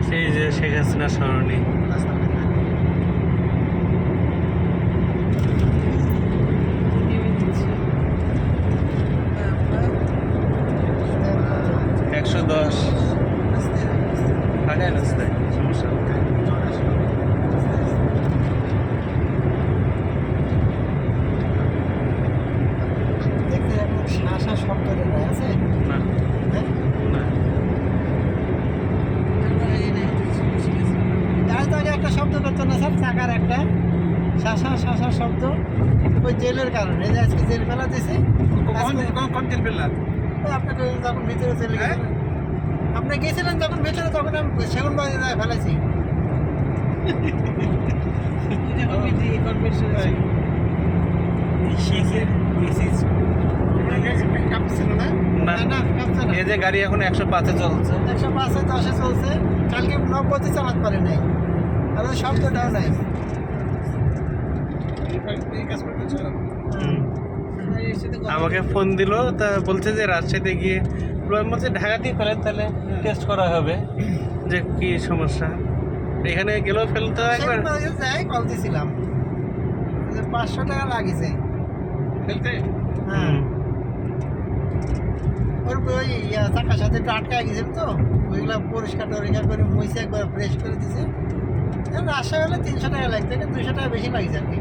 সেই যে শেখ হাসিনা সরণি। একশো 10 হাঁটায় রাস্তায় সমস্যা। দেখতে এখন শাসা শব্দ আছে না হ্যাঁ না, তার তো আগে একটা শব্দ করতো না স্যার, চাকার একটা শাসা শাসা শব্দ, ওই জেলের কারণে যে আজকে জেল ফেলা দিয়েছে। কোন তেল ফেললাম? আপনাকে যখন ভিতরে চলে গেলেন, আপনি গেছিলেন যখন ভিতরে, তখন আমি সেগুন বাড়ি ফেলাইছি। কাঁপছিল না? না না, কাঁপছে না। এই যে গাড়ি এখন 105-এ চলছে। 105-এ 10-এ চলছে, কালকে 90-তে চালাতে পারে নাই, আর ওই শব্দটাও নাই। এই কাজ করতেছ? আমাকে ফোন দিল, তা বলছে যে রাজশাহীতে গিয়ে বলছে ঢাকাতেই ফেলেন, তাহলে টেস্ট করা হবে যে কি সমস্যা। এখানে গেলেও ফেলতে হয় একবার। সেগুন বাড়িতে যাই কল দিয়েছিলাম, 500 টাকা লাগিয়েছে। ফেলতে? হ্যাঁ, ওর ওই চাকার সাথে একটু আটকায় গেছিল তো, ওইগুলো পরিষ্কার টরিষ্কার করে মুছে একবার ফ্রেশ করে দিছে। রাজশাহী হলে 300 টাকা লাগতো, 200 টাকা বেশি লাগিয়েছে আর কি।